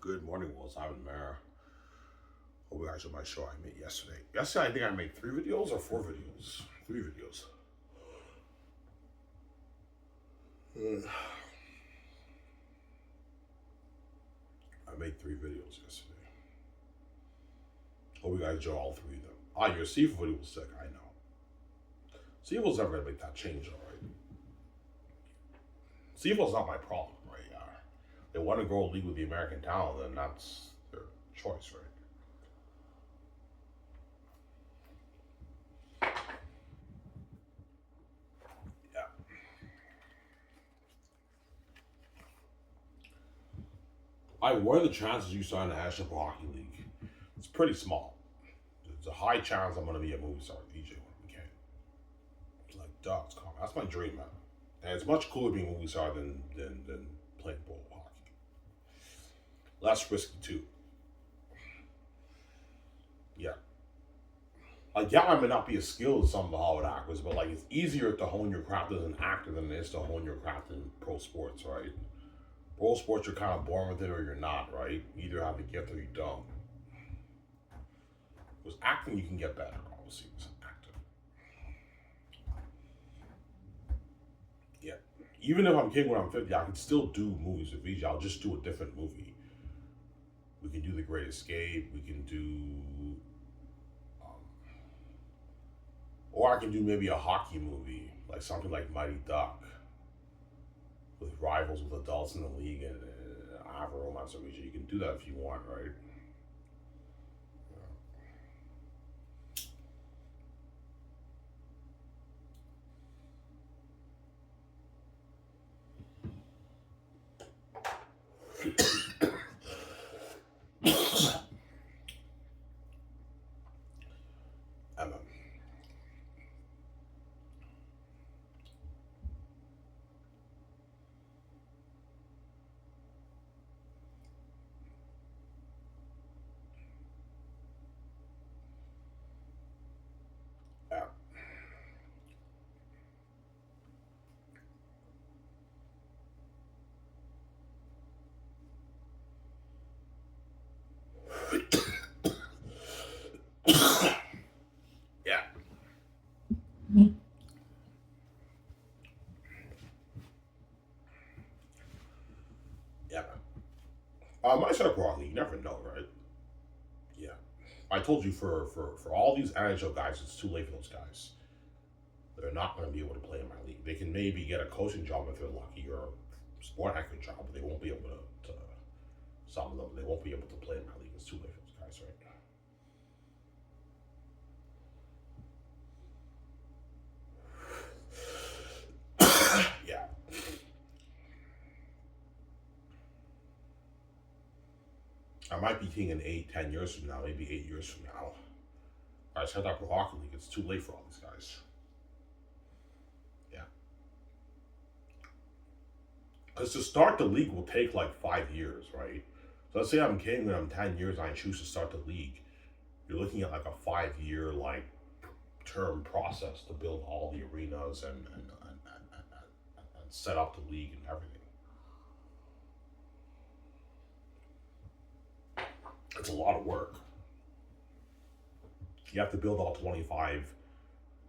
Good morning, Will. Simon Mara. Hope you guys on my show I made yesterday. Yesterday, I think I made 3 videos or 4 videos. 3 videos. I made 3 videos yesterday. Hope you guys enjoy all 3 of them. Your seafood video was sick, I know. Seafood's never gonna make that change, alright? Seafood's not my problem, right? They want to grow a league with the American talent, then that's their choice, right? Yeah. What are the chances you sign the SHL Hockey League? It's pretty small. There's a high chance I'm going to be a movie star with EJ when we can. It's like, dogs, come on. That's my dream, man. And it's much cooler being a movie star than playing bowl hockey. Less risky, too. Yeah. Like, yeah, I may not be as skilled as some of the Hollywood actors, but, like, it's easier to hone your craft as an actor than it is to hone your craft in pro sports, right? Pro sports, you're kind of born with it or you're not, right? You either have the gift or you don't. Because acting, you can get better, obviously, as an actor. Yeah. Even if I'm king when I'm 50, I can still do movies with VJ. I'll just do a different movie. We can do The Great Escape. We can do... or I can do maybe a hockey movie, like something like Mighty Duck, with rivals with adults in the league and I have a romance with VJ. You can do that if you want, right? Emma. Yeah. Yeah. Yeah, man. I said broadly, you never know, right? Yeah. I told you for all these NHL guys, it's too late for those guys. They're not going to be able to play in my league. They can maybe get a coaching job if they're lucky or a sport actor job, but they won't be able to some of them, they won't be able to play in my league. It's too late for those guys, right? Yeah. I might be king in 8, 10 years from now, maybe 8 years from now. I said that for Hockey League. It's too late for all these guys. Yeah. Because to start the league will take like 5 years, right? So let's say I'm king and I'm 10 years and I choose to start the league. You're looking at like a 5 year like term process to build all the arenas and set up the league and everything. It's a lot of work. You have to build all 25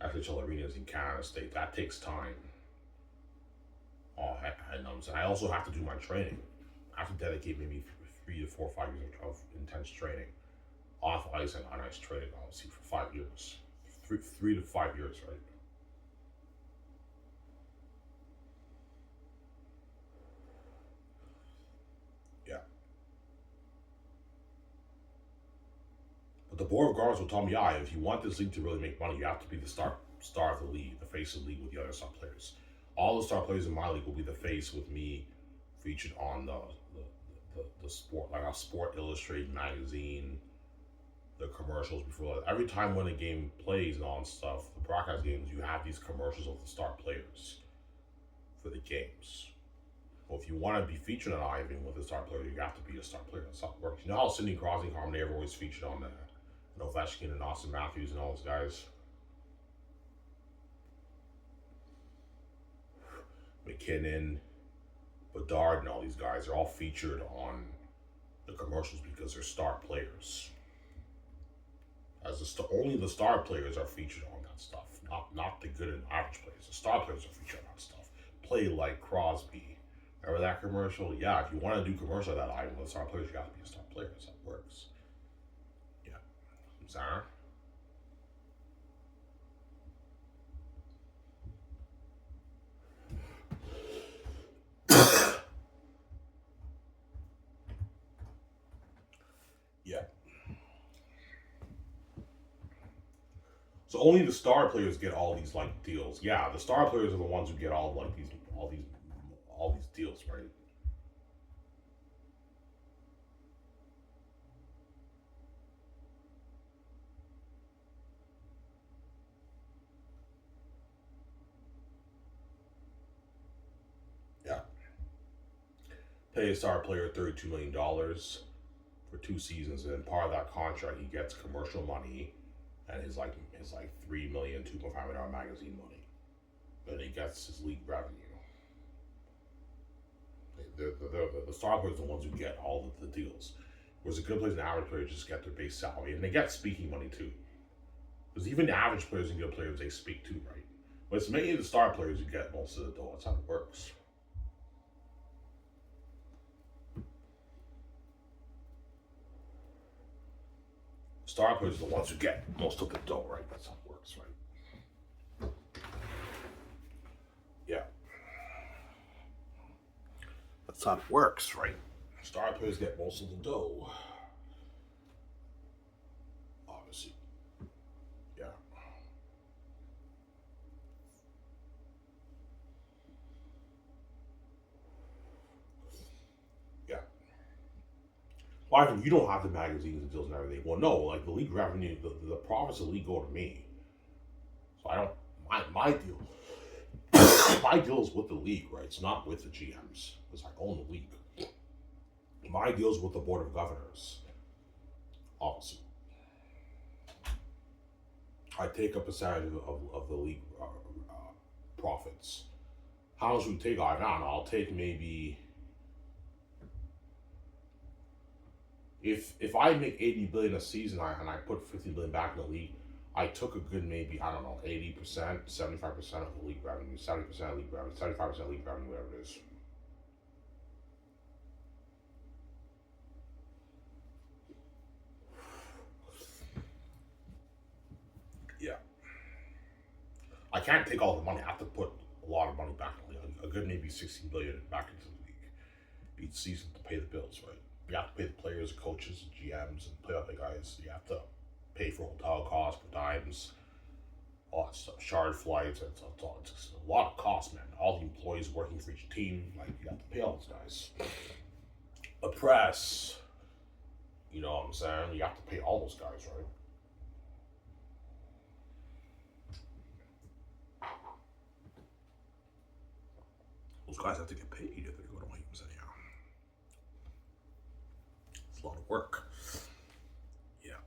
SHL arenas in Canada State. That takes time. And I also have to do my training. I have to dedicate maybe 3 to 4 5 years of intense training, off ice and on ice training, obviously for 5 years, 3 to 5 years, right? Yeah. But the board of guards will tell me, yeah, if you want this league to really make money, you have to be the star of the league, the face of the league with the other star players. All the star players in my league will be the face with me featured on the sport, like a Sport Illustrated magazine, the commercials before that. Every time when a game plays and all that stuff, the broadcast games, you have these commercials of the star players for the games. Well, if you want to be featured on Ivan with a star player, you have to be a star player. That's how it works. You know how Sidney Crosby and Carmen are always featured on the Ovechkin and Austin Matthews and all those guys? McKinnon, Bedard, and all these guys are all featured on the commercials because they're star players. Only the star players are featured on that stuff, not the good and average players. The star players are featured on that stuff. Play like Crosby. Remember that commercial? Yeah, if you want to do commercial that item with star players, you have to be a star player. That's how it works. Yeah. I'm sorry. Yeah. So only the star players get all these like deals. Yeah, the star players are the ones who get all these deals, right? Yeah. Pay a star player $32 million for 2 seasons, and then part of that contract he gets commercial money and his 3 million, $2.5 million magazine money. Then he gets his league revenue. The star players are the ones who get all of the deals. Whereas the good players and average players just get their base salary. And they get speaking money too. Because even the average players and good players, they speak too, right? But it's mainly the star players who get most of the dough. That's how it works. Star players are the ones who get most of the dough, right? That's how it works, right? Yeah. That's how it works, right? Star players get most of the dough. Obviously. Yeah. Yeah. Well, Ivan, you don't have the magazines and deals and everything. Well, no, like the league revenue, the profits of the league go to me. So I don't, my deal, my deal is with the league, right? It's not with the GMs because I own the league. My deal is with the board of governors, obviously. I take a percentage of the league profits. How much we take? I don't know. I'll take maybe if I make 80 billion a season and I put 50 billion back in the league, I took a good maybe I don't know 80%, 75% of the league revenue, 70% of league revenue, 75% league revenue, whatever it is. Yeah, I can't take all the money. I have to put a lot of money back in the league. A good maybe 16 billion back into the league each season to pay the bills, right? You have to pay the players, coaches, GMs, and play other guys. You have to pay for hotel costs, for dimes, all that stuff, shard flights. It's a lot of cost, man. All the employees working for each team, like you have to pay all those guys. The press, you know what I'm saying? You have to pay all those guys, right? Those guys have to get paid if they're going to games anyhow. It's a lot of work. Yeah.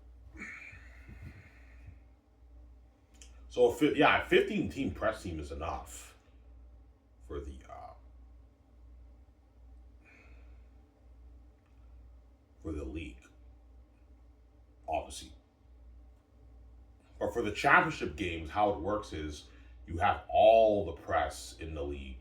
So a 15 team press team is enough for the league, obviously. But for the championship games, how it works is you have all the press in the league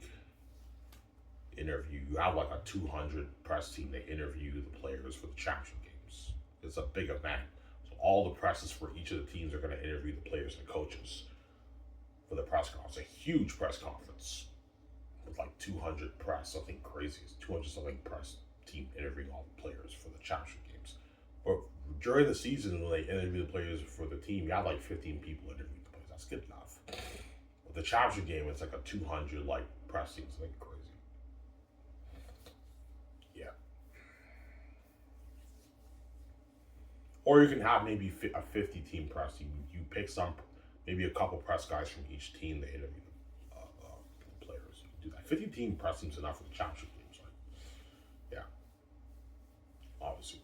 interview. You have like a 200 press team. They interview the players for the championship games. It's a big event. So all the presses for each of the teams are going to interview the players and coaches for the press conference. It's a huge press conference with like 200 press, something crazy. It's 200 something press team interviewing all the players for the championship games. But during the season, when they interview the players for the team, you have like 15 people interviewing the players. That's good enough. But the championship game, it's like a 200 like press team. It's like crazy. Yeah. Or you can have maybe a 50 team press team. You pick maybe a couple press guys from each team to interview the players. You can do that. 50 team press teams enough for the championship games, right? Yeah. Obviously.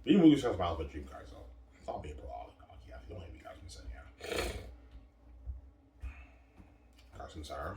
Even Lucas has my other dream guys though. It's not being prolonged. Yeah, you don't hate me guys when saying yeah. Carson Sarah.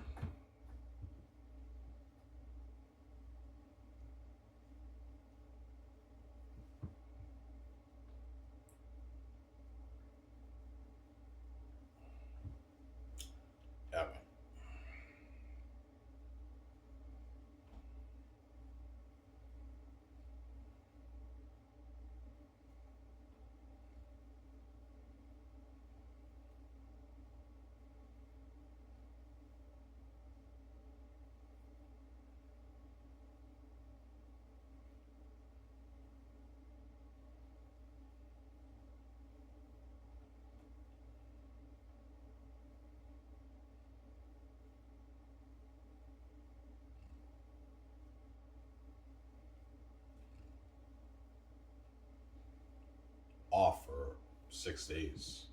6 days.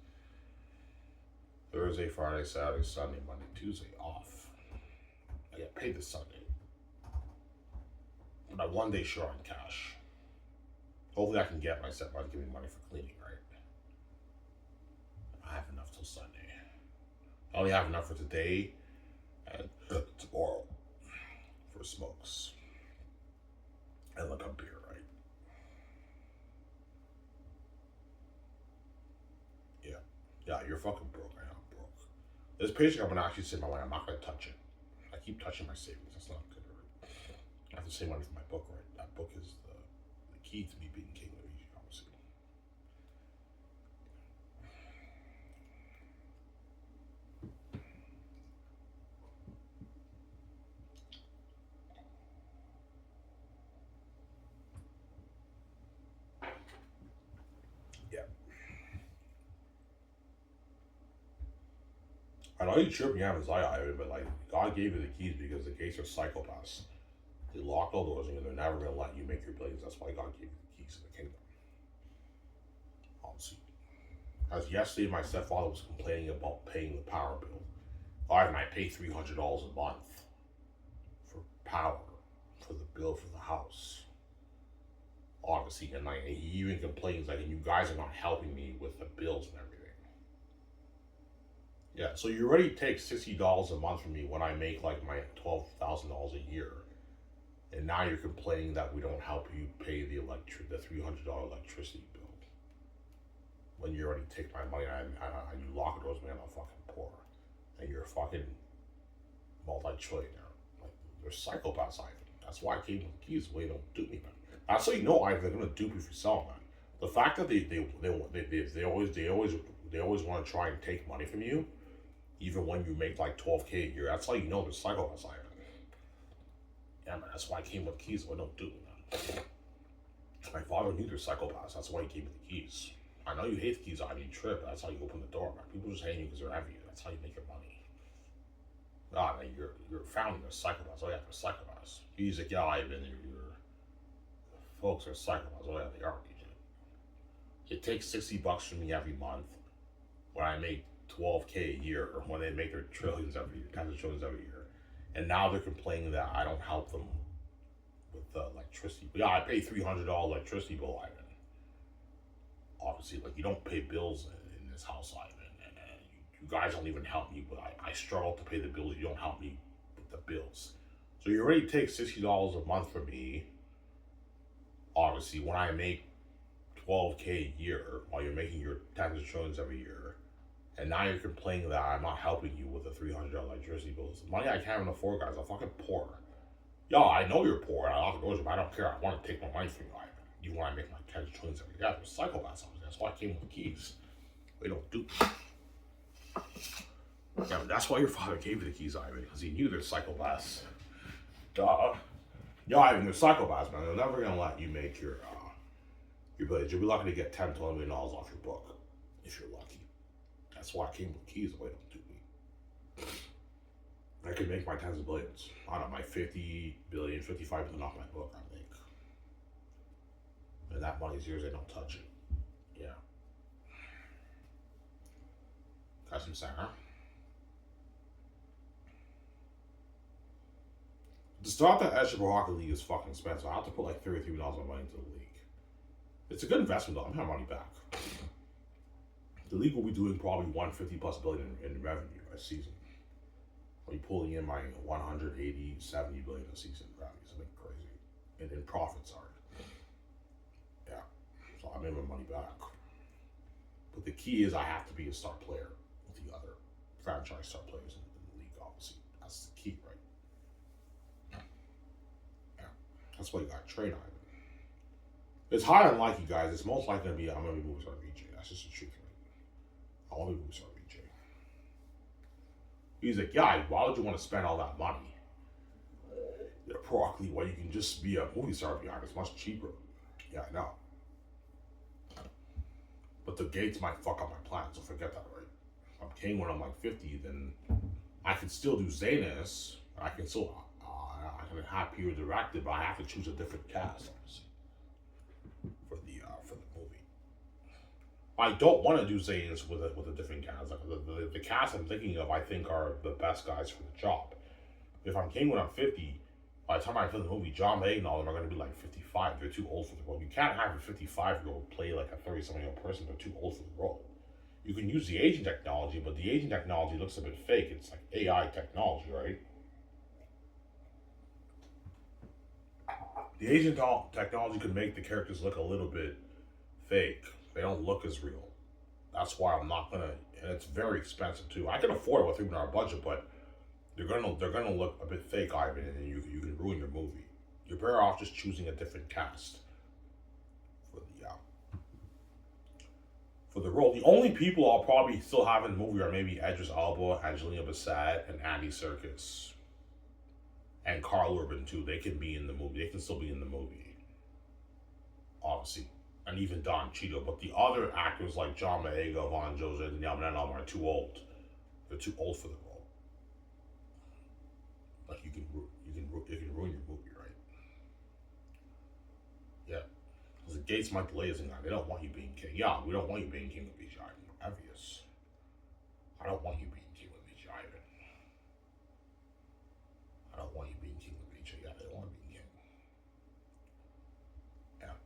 Thursday, Friday, Saturday, Sunday, Monday, Tuesday off. I get paid this Sunday. But I'm 1 day short on cash. Hopefully I can get my set by giving money for cleaning, right? I have enough till Sunday. I only have enough for today and tomorrow for smokes. And like a beer, right? Yeah, you're fucking broke. I am broke. This paycheck, I'm gonna actually say I'm not gonna touch it. I keep touching my savings. That's not good, right? I have to save money for my book, right? That book is the key to me being king of Asia, obviously. Yeah. I know you tripping out anxiety, but like God gave you the keys because the gates are psychopaths. They locked all doors and they're never gonna let you make your billions. That's why God gave you the keys to the kingdom. Obviously. As yesterday my stepfather was complaining about paying the power bill. And I pay $300 a month for power, for the bill for the house. Obviously, and like he even complains like, you guys are not helping me with the bills and everything. Yeah, so you already take $60 a month from me when I make like my $12,000 a year, and now you're complaining that we don't help you pay the $300 electricity bill. When you already take my money and you lock doors, man, I'm fucking poor, and you're a fucking multi-trillionaire. Like they're psychopaths, Ivan. That's why I came with the keys. The way they don't dupe me, man. That's how you know, Ivan. They're gonna dupe you for selling, man. The fact that they always want to try and take money from you, even when you make like $12K a year. That's how you know they're psychopaths, Ivan. Yeah, man. That's why I came with the keys. So I don't dupe me, man. My father knew they're psychopaths. That's why he gave me the keys. I know you hate the keys, Ivan. You trip. That's how you open the door, man. People just hate you because they're envy you. That's how you make your money. Ah, man, your family are psychopaths. Oh yeah, they're psychopaths. He's like, yeah, Ivan, your folks are psychopaths. Oh yeah, they are. It takes $60 from me every month when I make $12K a year, or when they make their trillions every year, tens of trillions every year. And now they're complaining that I don't help them with the electricity. But yeah, I pay $300 electricity bill, Ivan. Obviously, like, you don't pay bills in this house, Ivan. And you guys don't even help me, but I struggle to pay the bills. You don't help me with the bills. So you already take $60 a month from me. Obviously, when I make $12K a year, while you're making your tens of trillions every year, and now you're complaining that I'm not helping you with the $300 electricity bills. Money I can't even afford, guys. I'm fucking poor. Yo, I know you're poor. I lock the doors, but I don't care. I want to take my money from you, Ivan. You want to make my tens of trillions every year. Yeah, they're psychopaths. That's why I came with the keys. They don't do. Yeah, that's why your father gave you the keys, Ivan, because he knew they're psychopaths. Duh. Yo, Ivan, they're psychopaths, man. They're never gonna let you make your billions. You'll be lucky to get $10, $20 million off your book, if you're lucky. That's why I came with the keys. The way don't do me. I could make my tens of billions. I don't know, my 50 billion, 55 billion off my book, I think. And that money's yours, they don't touch it. Yeah. Got some Sarah. To start the SHL Hockey League is fucking expensive. I have to put like $33 of money into the league. It's a good investment though. I'm having money back. The league will be doing probably 150+ billion in revenue a season. I'll be pulling in my 180, 70 billion a season revenue. Something crazy. And then profits are. Yeah. So I made my money back. But the key is I have to be a star player with the other franchise star players in the league, obviously. That's the key, right? Yeah. That's why you got to trade on it. It's highly unlikely, guys. It's most likely going to be, I'm going to be moving to VJ. That's just the truth, right? I want to be moving to VJ. He's like, yeah, why would you want to spend all that money? Yeah, proactively, well, you can just be a movie star behind. It's much cheaper. Yeah, I know. But the gates might fuck up my plans, so forget that, right? If I'm king when I'm like 50, then I can still do Zanus. I can still, I can have Peter directed, but I have to choose a different cast, obviously, for the movie. I don't want to do Zayn's with a different cast. Like the cast I'm thinking of, I think are the best guys for the job. If I'm king when I'm 50, by the time I film the movie, John May and all of them are going to be like 55. They're too old for the role. You can't have a 55-year-old play like a 30-something-year-old person. They're too old for the role. You can use the aging technology, but the aging technology looks a bit fake. It's like AI technology, right? The aging technology could make the characters look a little bit fake. They don't look as real. That's why I'm not gonna, and it's very expensive too. I can afford it with $3 million budget, but they're gonna look a bit fake, Ivan, and you can ruin your movie. You're better off just choosing a different cast for the role. The only people I'll probably still have in the movie are maybe Idris Elba, Angelina Bassett, and Andy Serkis, and Carl Urban too. They can be in the movie. They can still be in the movie, obviously, and even Don Cheadle. But the other actors like John Boyega, Von Joseph, and Yamanen are too old. They're too old for the role. Like you can ruin your movie, right? Yeah. Because the Gates might delay is they don't want you being king. Yeah, we don't want you being king of BGI. Obvious. I don't want you being king of BGI. I don't want you being king of BGI. Yeah, they don't want to be king. Yeah.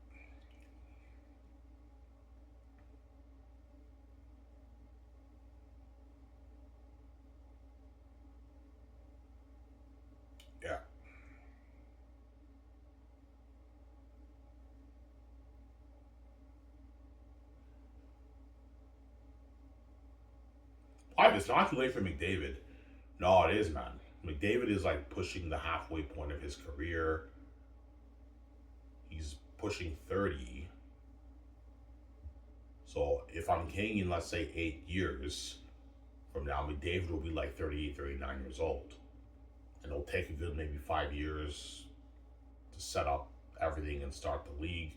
Yeah. It's not too late for McDavid. No, it is, man. McDavid is like pushing the halfway point of his career. He's pushing 30. So if I'm king in, let's say, 8 years from now, McDavid will be like 38, 39 years old. And it'll take a good maybe 5 years to set up everything and start the league.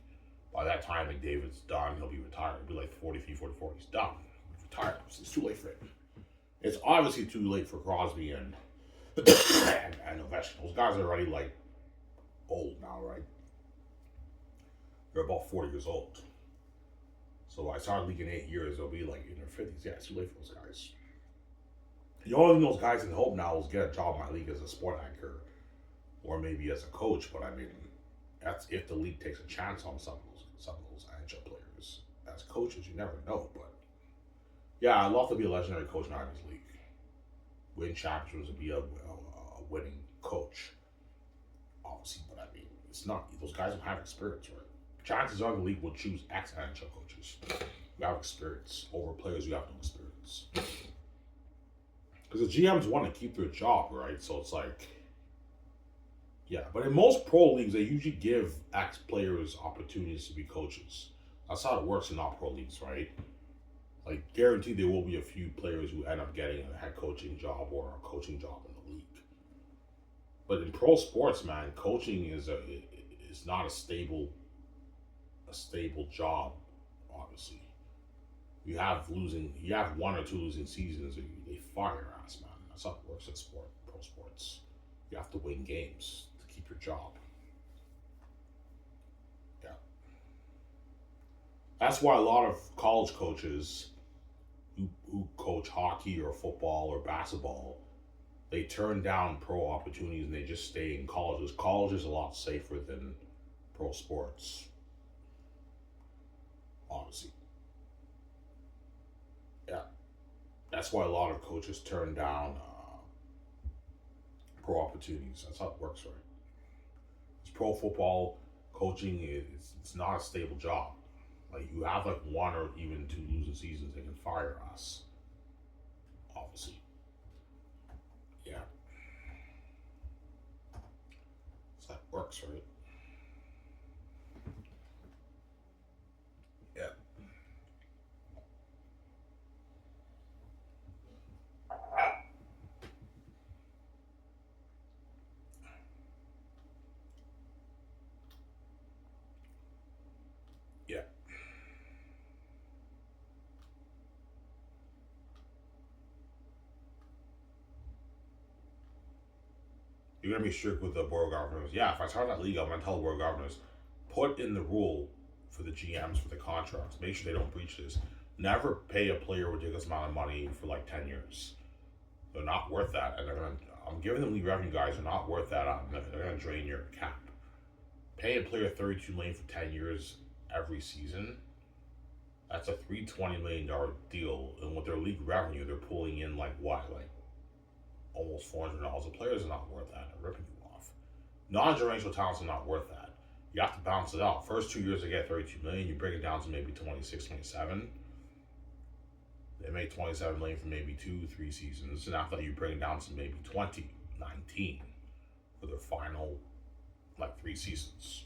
By that time, McDavid's done. He'll be retired. He'll be like 43, 44. He's done. He's retired. It's too late for him. It's obviously too late for Crosby and Ovechkin. Those guys are already like old now, right? They're about 40 years old. So I started league in 8 years. They'll be like in their 50s. Yeah, it's too late for those guys. The only thing those guys can hope now is get a job in my league as a sport anchor or maybe as a coach. But I mean, that's if the league takes a chance on some of those NHL players. As coaches, you never know. But yeah, I'd love to be a legendary coach in Ivy's league. Win championships and be a winning coach. Obviously, but I mean, it's not. Those guys don't have experience, right? Chances are the league will choose ex-NHL coaches who have experience over players who have no experience. Because the GMs want to keep their job, right? So it's like, yeah. But in most pro leagues, they usually give ex-players opportunities to be coaches. That's how it works in all pro leagues, right? Like, guaranteed there will be a few players who end up getting a head coaching job or a coaching job in the league. But in pro sports, man, coaching is not a stable job. Obviously, you have one or two losing seasons, they fire your ass, man. That's how it works in pro sports. You have to win games to keep your job. Yeah, that's why a lot of college coaches who coach hockey or football or basketball, they turn down pro opportunities and they just stay in colleges. College is a lot safer than pro sports, honestly. Yeah, that's why a lot of coaches turn down pro opportunities. That's how it works, right? It's pro football coaching it's not a stable job. Like you have like one or even two losing seasons, they can fire us. Obviously, yeah. So that works, right? Yeah, yeah. You're gonna be strict with the board of governors. Yeah, if I start that league, I'm gonna tell the board of governors, put in the rule for the GMs for the contracts. Make sure they don't breach this. Never pay a player a ridiculous amount of money for like 10 years. They're not worth that, and I'm giving them league revenue, guys. They're not worth that. They're gonna drain your cap. Pay a player 32 million for 10 years every season. That's a $320 million deal, and with their league revenue, they're pulling in like what, like almost $400. The players are not worth that. They're ripping you off. Non-generational talents are not worth that. You have to balance it out. First 2 years they get 32 million. You bring it down to maybe 26, 27. They make 27 million for maybe 2-3 seasons, and after that you bring it down to maybe 20, 19 for their final like 3 seasons.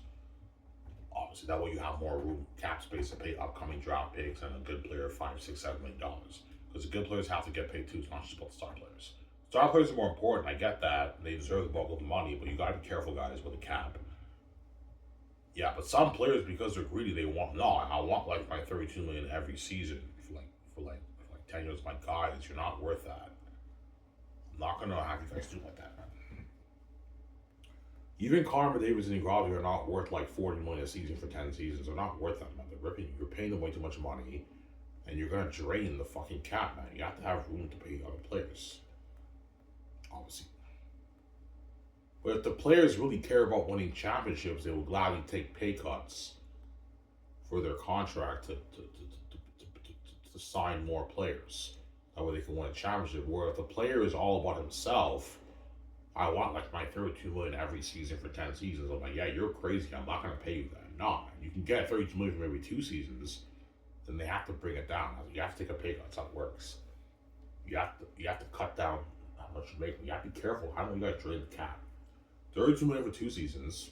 Obviously, that way you have more room, cap space to pay upcoming draft picks and a good player $5, $6, $7 million. Because the good players have to get paid too. It's not just about the star players. Star players are more important. I get that. They deserve the bulk of the money, but you got to be careful, guys, with the cap. Yeah, but some players, because they're greedy, they want I want like my 32 million every season for 10 years. My guys, you're not worth that. I'm not gonna have you guys do like that, man. Even Connor Davis and Iguodala are not worth like 40 million a season for 10 seasons. They're not worth that, man. They're ripping you. You're paying them way too much money, and you're gonna drain the fucking cap, man. You have to have room to pay other players, obviously. But if the players really care about winning championships, they will gladly take pay cuts for their contract to sign more players. That way they can win a championship. Where if the player is all about himself, I want like my 32 million every season for 10 seasons. I'm like, yeah, you're crazy. I'm not going to pay you that. No, you can get 32 million for maybe 2 seasons. Then they have to bring it down. You have to take a pay cut. That's how it works. You have to cut down how much you make. You have to be careful. How don't you guys drain the cap? 32 million for 2 seasons.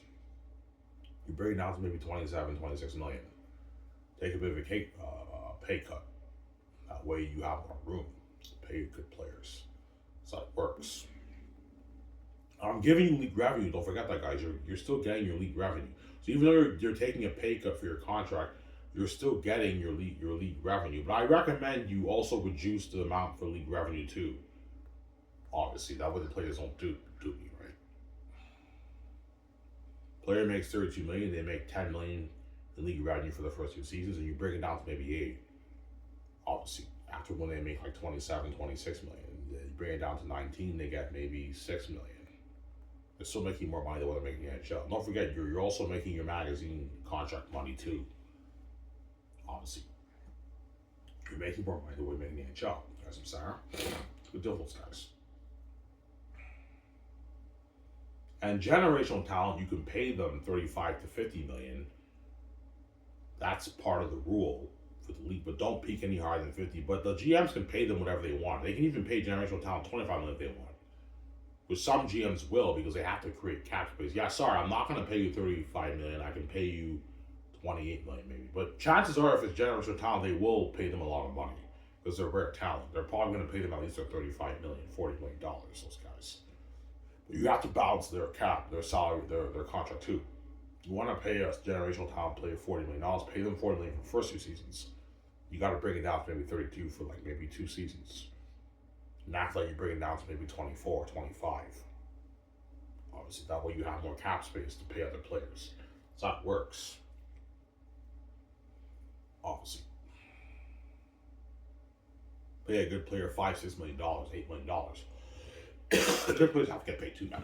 You bring it down to maybe 27, 26 million. Take a bit of a pay cut. That way you have more room to pay good players. That's how it works. I'm giving you league revenue. Don't forget that, guys. You're still getting your league revenue. So even though you're taking a pay cut for your contract, you're still getting your league revenue. But I recommend you also reduce the amount for league revenue too. Obviously, that way the players don't do me, right? Player makes 32 million, they make 10 million in league revenue for the first 2 seasons, and you bring it down to maybe 8. Obviously, after when they make like 27, 26 million, you bring it down to 19, they get maybe 6 million. They're still making more money than what they're making in the NHL. Don't forget, you're also making your magazine contract money too. Obviously, you're making more money than what you're making in the NHL. You guys, I'm sorry. It's good deal, those guys. And generational talent, you can pay them 35 to 50 million. That's part of the rule for the league, but don't peak any higher than 50. But the GMs can pay them whatever they want. They can even pay generational talent 25 million if they want. Which some GMs will, because they have to create cap space. Yeah, sorry, I'm not going to pay you 35 million. I can pay you 28 million maybe. But chances are, if it's generational talent, they will pay them a lot of money because they're rare talent. They're probably going to pay them at least like 35 million, $40 million, those guys. But you have to balance their cap, their salary, their contract too. You want to pay a generational talent player $40 million, pay them $40 million for the first 2 seasons. You got to bring it down to maybe 32 for like maybe 2 seasons. And after that, you bring it down to maybe 24, 25. Obviously, that way you have more cap space to pay other players. That's how it works. Obviously. Pay a good player $5-6 million, $8 million. The good players have to get paid too, man.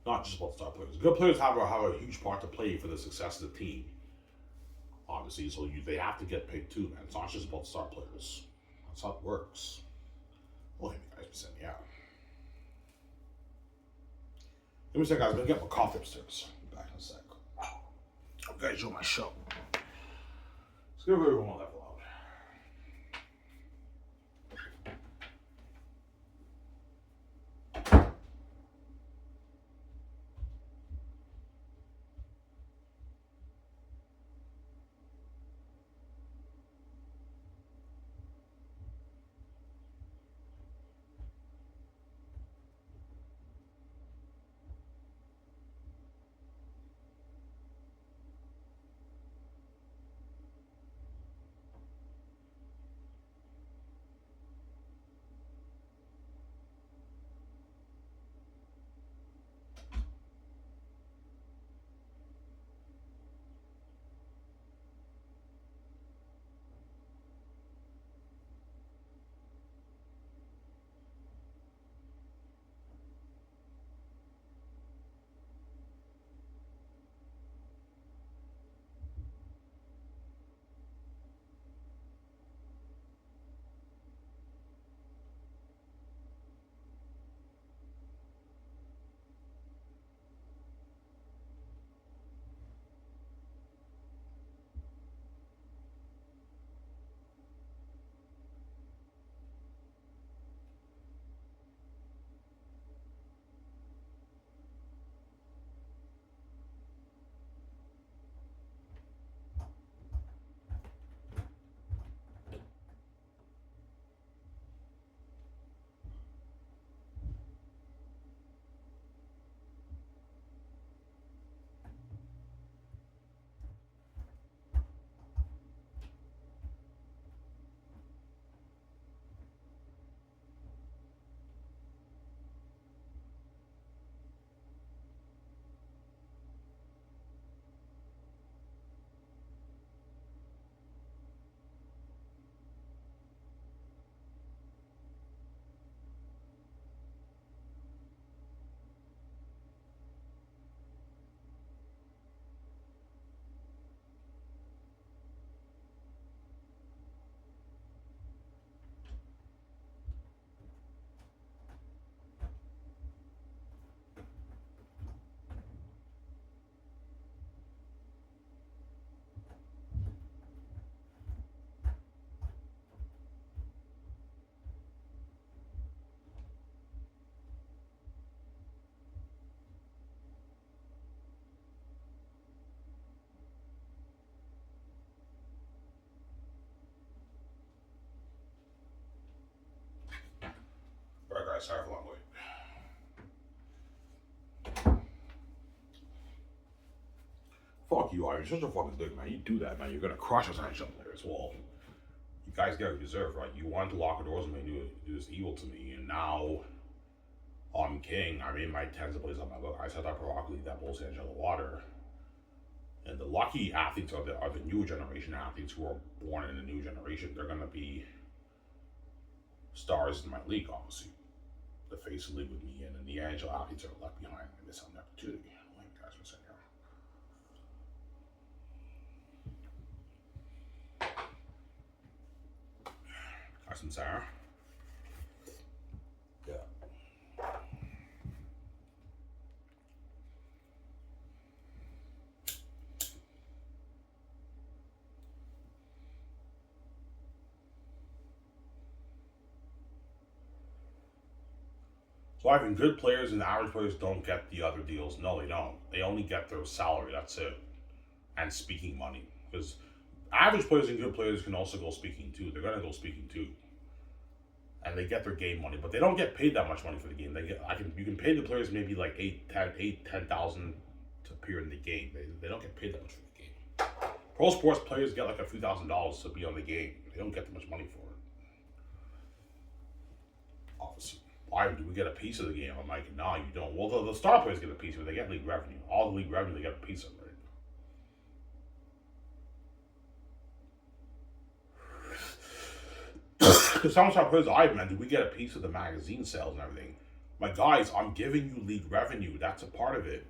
Not just about star players. Good players have a huge part to play for the success of the team. Obviously, so they have to get paid too, man. It's not just about star players. That's how it works. Well, hey, guys, be sending me out. Let me say, guys, I'm gonna get my coffee upstairs. Be back in a sec. Hope you guys enjoy my show. Let's give everyone a level. guys. Sorry for a long wait. Fuck you, Ivan. You're such a fucking dick, man. You do that, man. You're gonna crush us NHL players. Well, you guys get what you deserve, right? You wanted to lock the doors and do this evil to me, and now I'm king. I made my tens of plays on my book. I said that provocatively that bullshit in the water. And the lucky athletes are the new generation athletes who are born in the new generation. They're gonna be stars in my league, obviously. The face of the league with me, and then the NHL athletes are left behind and miss out on the opportunity. Like you guys were saying here. Carson Sarah. Yeah. So I think good players and average players don't get the other deals. No, they don't. They only get their salary. That's it. And speaking money. Because average players and good players can also go speaking too. They're gonna go speaking too. And they get their game money, but they don't get paid that much money for the game. You can pay the players maybe like 10,000 to appear in the game. They don't get paid that much for the game. Pro sports players get like a few $1,000s to be on the game. They don't get that much money for it. Obviously. Why do we get a piece of the game? I'm like, no, you don't. Well, the star players get a piece of it. They get league revenue. All the league revenue, they get a piece of it. Because some star players I've met, do we get a piece of the magazine sales and everything? My guys, I'm giving you league revenue. That's a part of it.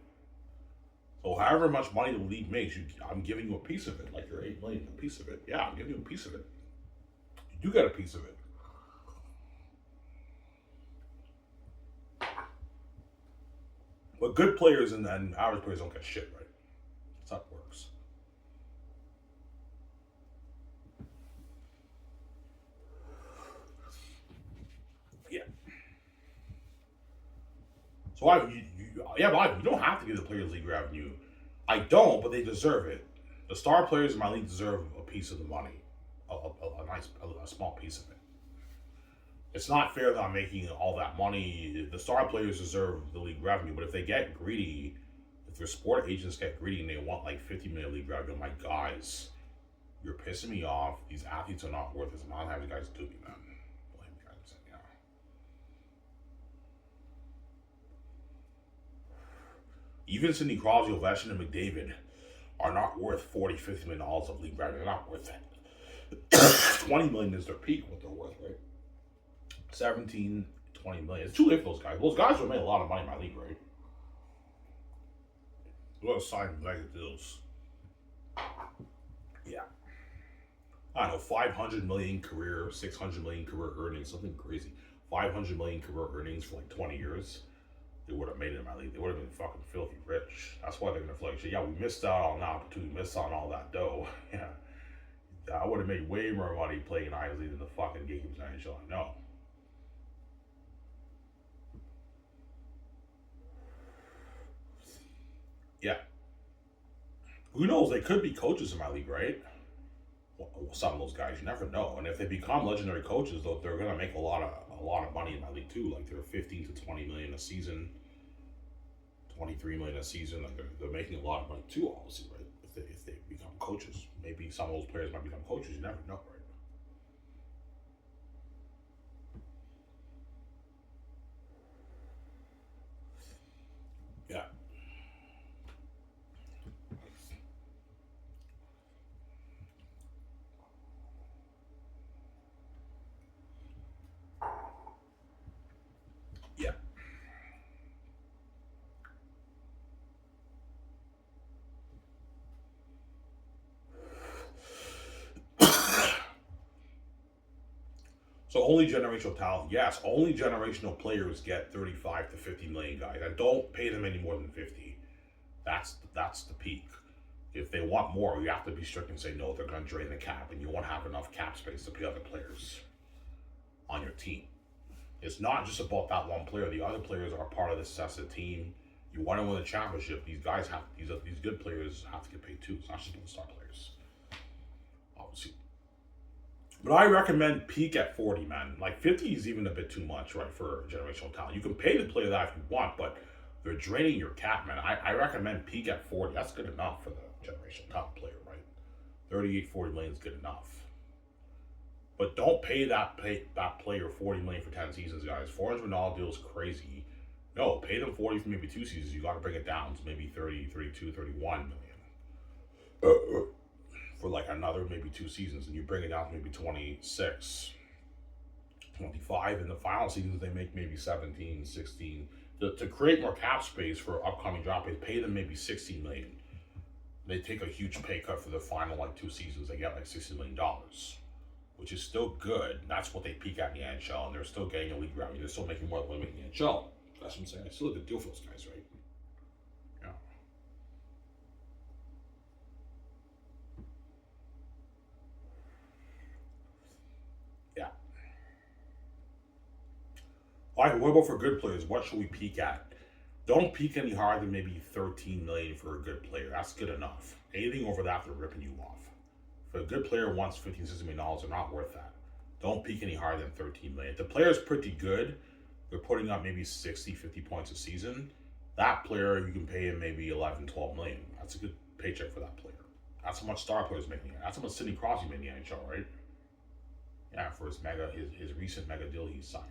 So however much money the league makes, I'm giving you a piece of it. Like your $8 million, a piece of it. Yeah, I'm giving you a piece of it. You do get a piece of it. But good players and average players don't get shit, right? That's how it works. Yeah. So you don't have to give the players league revenue. I don't, but they deserve it. The star players in my league deserve a piece of the money, a small piece of it. It's not fair that I'm making all that money. The star players deserve the league revenue, but if they get greedy, if their sport agents get greedy and they want like 50 million league revenue, I'm like, guys, you're pissing me off. These athletes are not worth it. I'm not having you guys do me, man. Blame you guys, yeah. Even Sidney Crosby, Ovechkin, and McDavid are not worth 40, 50 million dollars of league revenue. They're not worth it. 20 million is their peak, what they're worth, right? 17, 20 million. It's too late for those guys. Those guys will make a lot of money in my league, right? They're going to sign mega deals. Yeah. I don't know, 500 million career, 600 million career earnings, something crazy. 500 million career earnings for like 20 years. They would have made it in my league. They would have been fucking filthy rich. That's why they're going to feel like, yeah, we missed out on an opportunity, missed out on all that dough. Yeah. I would have made way more money playing Isley than the fucking games in NHL. I know. Yeah. Who knows? They could be coaches in my league, right? Well, some of those guys, you never know. And if they become legendary coaches, though, they're gonna make a lot of money in my league too. Like they're 15 to 20 million a season, 23 million a season. Like they're making a lot of money too, obviously, right? If they become coaches, maybe some of those players might become coaches. You never know, right? Yeah. Yeah. So only generational talent, yes, only generational players get 35 to 50 million, guys. And don't pay them any more than 50. That's the peak. If they want more, you have to be strict and say no. They're going to drain the cap, and you won't have enough cap space to pay other players on your team. It's not just about that one player. The other players are part of the success of the team. You want to win a championship. These guys have these good players have to get paid too. It's not just about the star players, obviously. But I recommend peak at 40, man. Like 50 is even a bit too much, right, for generational talent. You can pay the player that if you want, but they're draining your cap, man. I recommend peak at 40. That's good enough for the generational talent player, right? 38, 40 million is good enough. But don't pay that player 40 million for 10 seasons, guys. $400 deal is crazy. No, pay them 40 for maybe 2 seasons. You got to bring it down to maybe 30, 32, 31 million. For like another maybe 2 seasons, and you bring it down to maybe 26, 25. In the final seasons, they make maybe 17, 16. To create more cap space for upcoming draft picks, pay them maybe 16 million. They take a huge pay cut for the final like 2 seasons. They get like $60 million, which is still good. That's what they peak at in the NHL, and they're still getting a league revenue. They're still making more than they make in the NHL. That's what I'm saying. It's still a good deal for those guys, right? Yeah. Yeah. All right, what about for good players? What should we peak at? Don't peak any higher than maybe 13 million for a good player. That's good enough. Anything over that, they're ripping you off. If a good player wants 15, $16 million, they're not worth that. Don't peak any higher than 13 million. If the player's pretty good, they're putting up maybe 60, 50 points a season. That player, you can pay him maybe 11, 12 million. That's a good paycheck for that player. That's how much star players making. That's how much Sidney Crosby made in the NHL, right? Yeah, for his recent mega deal he signed.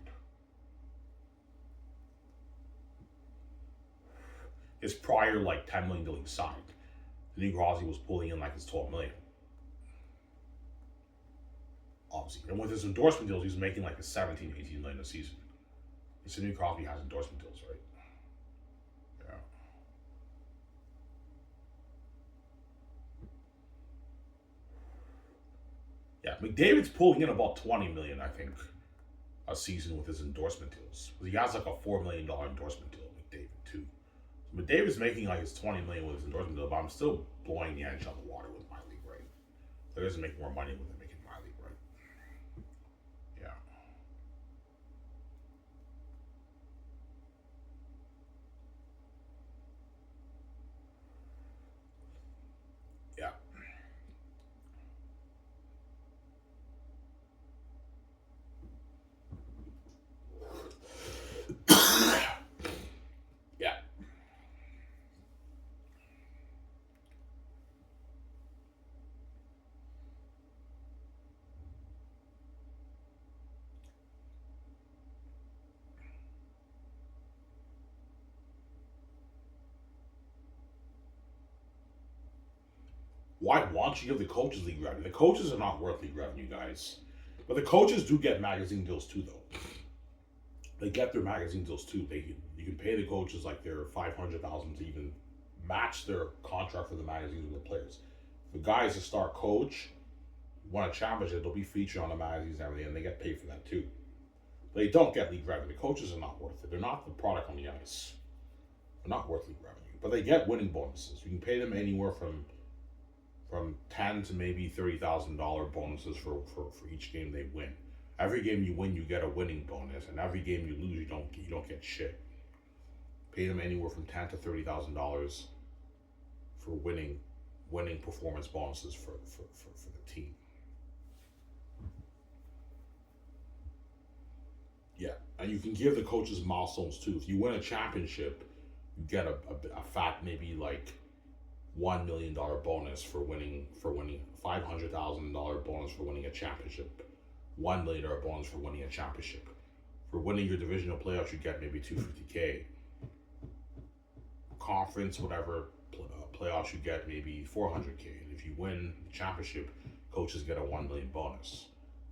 His prior like 10 million deal he signed. Sidney Crosby was pulling in like his 12 million. Obviously. And with his endorsement deals, he's making like a 17, 18 million a season. And Sidney Crosby has endorsement deals, right? Yeah. Yeah. McDavid's pulling in about 20 million, I think, a season with his endorsement deals. He has like a $4 million endorsement deal with McDavid too. So McDavid's making like his 20 million with his endorsement deal, but I'm still blowing the NHL the water with my league, right? They doesn't make more money with it making my league, right? Yeah. Yeah. Yeah. Why don't you give the coaches league revenue? The coaches are not worth league revenue, guys. But the coaches do get magazine deals too, though. They get their magazine deals too. You can pay the coaches like their 500,000 to even match their contract for the magazines with the players. If a guy is a star coach, won a championship, they'll be featured on the magazines and everything, and they get paid for that too. But they don't get league revenue. The coaches are not worth it. They're not the product on the ice. They're not worth league revenue. But they get winning bonuses. You can pay them anywhere from 10 to maybe $30,000 bonuses for each game they win. Every game you win, you get a winning bonus, and every game you lose, you don't get shit. Pay them anywhere from $10 to $30,000 for winning performance bonuses for the team. Yeah, and you can give the coaches milestones too. If you win a championship, you get a fat maybe like $1 million bonus for winning $500,000 bonus for winning a championship, $1 million bonus for winning a championship. For winning your divisional playoffs, you get maybe $250K. Conference, whatever playoffs, you get maybe $400K. And if you win the championship, coaches get a $1 million bonus,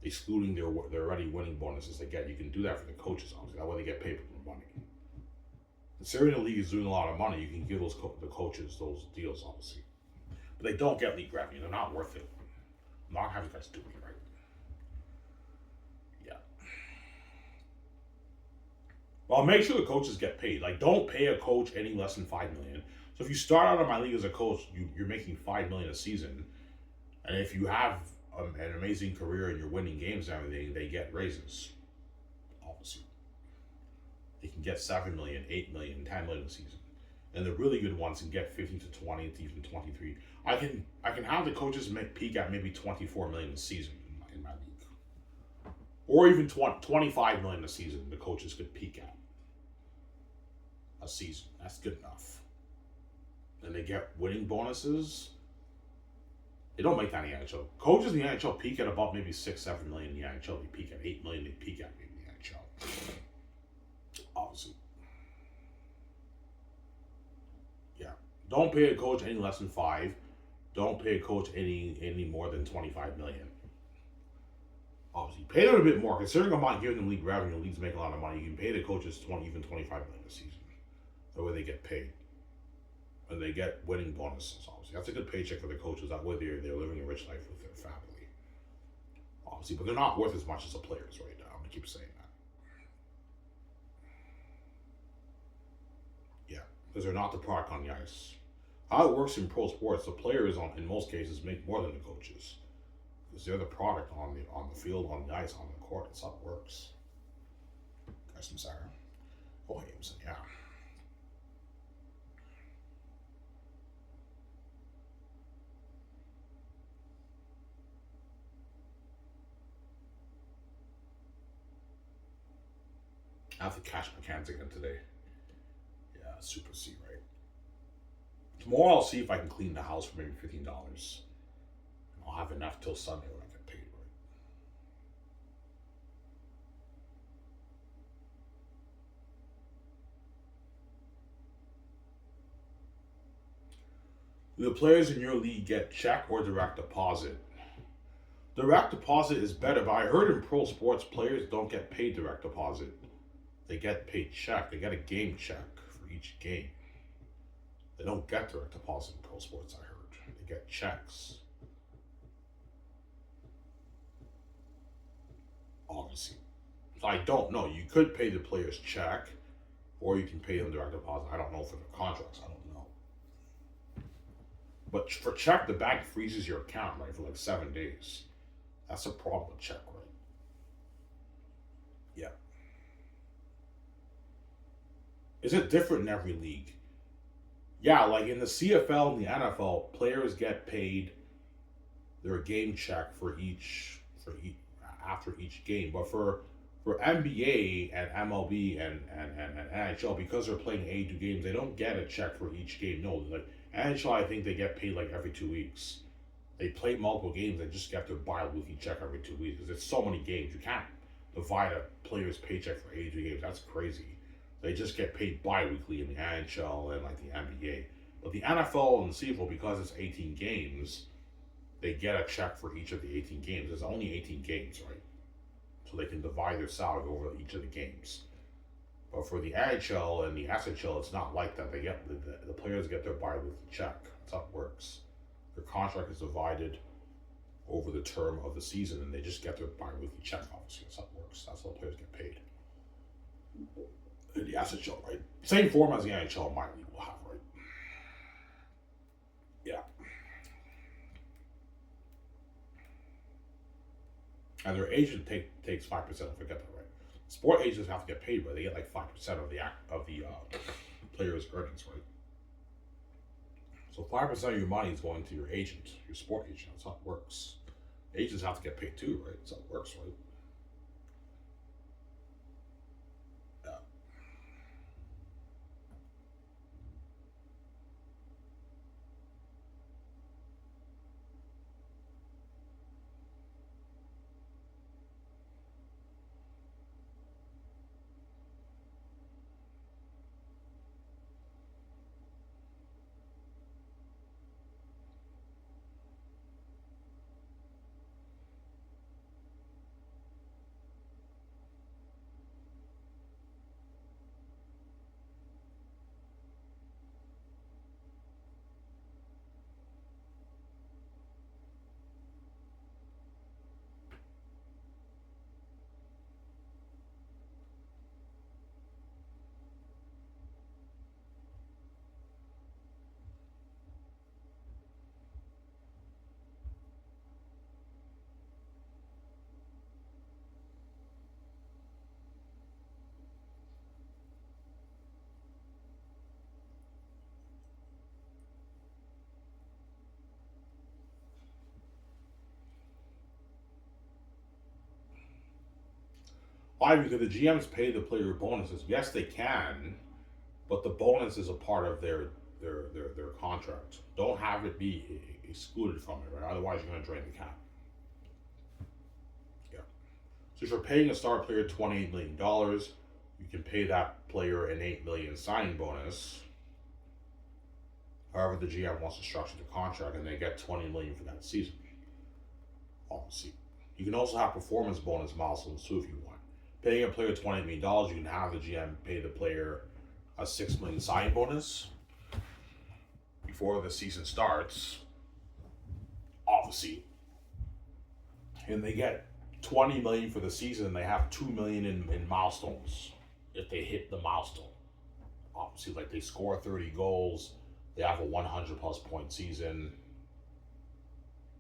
excluding their already winning bonuses they get. You can do that for the coaches, obviously. That way they get paid more money. Considering the league is doing a lot of money, you can give the coaches those deals, obviously. But they don't get league revenue. They're not worth it. I'm not having you guys do it, right? Yeah. Well, make sure the coaches get paid. Like, don't pay a coach any less than $5 million. So if you start out in my league as a coach, you're making $5 million a season, and if you have an amazing career and you're winning games and everything, they get raises. Obviously, they can get 7 million, 8 million, 10 million a season, and the really good ones can get 15 to 20 to even 23. I can have the coaches peak at maybe 24 million a season in my league. or even 25 million a season. The coaches could peak at a season. That's good enough. And they get winning bonuses. They don't make that in the NHL. Coaches in the NHL peak at about maybe 6-7 million in the NHL. They peak at 8 million. They peak at maybe in the NHL. Obviously. Yeah. Don't pay a coach any less than 5. Don't pay a coach any more than 25 million. Obviously, pay them a bit more. Considering I'm not giving them league revenue, leagues make a lot of money. You can pay the coaches 20, even 25 million a season. The way they get paid. And they get winning bonuses, obviously. That's a good paycheck for the coaches. That way they're living a rich life with their family. Obviously, but they're not worth as much as the players right now. I'm going to keep saying that. Yeah, because they're not the product on the ice. How it works in pro sports, the players, in most cases, make more than the coaches. Because they're the product on the field, on the ice, on the court. That's how it works. Guys from Sarah. Oh, Jameson, yeah. I have to cash my cans again today. Yeah, Super C, right? Tomorrow I'll see if I can clean the house for maybe $15. I'll have enough till Sunday when I get paid, right? Do the players in your league get check or direct deposit? Direct deposit is better, but I heard in pro sports players don't get paid direct deposit. They get paid check. They get a game check for each game. They don't get direct deposit in pro sports, I heard. They get checks. Obviously. So I don't know. You could pay the players check, or you can pay them direct deposit. I don't know for their contracts. I don't know. But for check, the bank freezes your account, right, for like 7 days. That's a problem with check, right? Yeah. Is it different in every league? Yeah, like in the CFL and the NFL, players get paid their game check for each after each game. But for NBA and MLB and NHL, because they're playing 82 games, they don't get a check for each game. No, like NHL, I think they get paid like every 2 weeks. They play multiple games, they just get their bi-weekly check every 2 weeks because it's so many games. You can't divide a player's paycheck for 82 games. That's crazy. They just get paid bi-weekly in the NHL and like the NBA. But the NFL and the CFL, because it's 18 games, they get a check for each of the 18 games. There's only 18 games, right? So they can divide their salary over each of the games. But for the NHL and the SHL, it's not like that. They get the players get their bi-weekly check. That's how it works. Their contract is divided over the term of the season, and they just get their bi-weekly check. Obviously, that's how it works. That's how the players get paid. In the SHL, right? Same form as the NHL, my league will have, right? Yeah. And their agent takes 5%. I forget that, right? Sport agents have to get paid, but they get like 5% of the players' earnings, right? So 5% of your money is going to your agent, your sport agent. That's how it works. Agents have to get paid too, right? That's how it works, right? Yeah. Why? Because the GMs pay the player bonuses. Yes, they can, but the bonus is a part of their contract. Don't have it be excluded from it, right? Otherwise, you're going to drain the cap. Yeah. So if you're paying a star player $28 million, you can pay that player an $8 million signing bonus. However, the GM wants to structure the contract, and they get $20 million for that season. Obviously, you can also have performance bonus milestones too if you want. Paying a player $28 million, you can have the GM pay the player a $6 million signing bonus before the season starts. Obviously, and they get $20 million for the season. They have $2 million in milestones if they hit the milestone. Obviously, like they score 30 goals, they have a 100+ point season.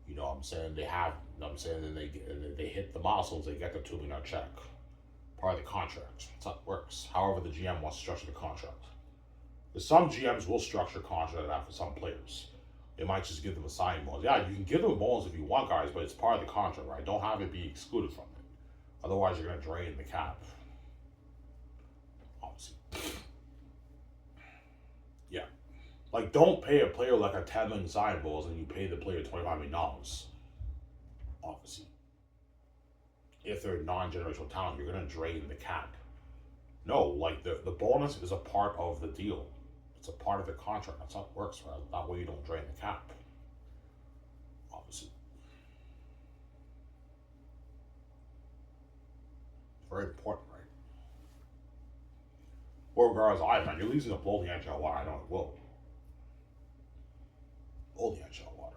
You know what I'm saying? They have, you know what I'm saying, and they hit the milestones, they get the $2 million check. Part of the contract. That's how it works. However, the GM wants to structure the contract. Because some GMs will structure contract out for some players. They might just give them a signing bonus. Yeah, you can give them a bonus if you want, guys, but it's part of the contract, right? Don't have it be excluded from it. Otherwise, you're going to drain the cap. Obviously. Yeah. Like, don't pay a player like a $10 million signing bonus and you pay the player $25 million. Obviously. If they're non-generational talent, you're going to drain the cap. No, like the bonus is a part of the deal. It's a part of the contract. That's how it works, right? That way you don't drain the cap. Obviously. Very important, right? Or regardless, man, you're losing to blow the NHL water. I know it will. Blow the NHL water.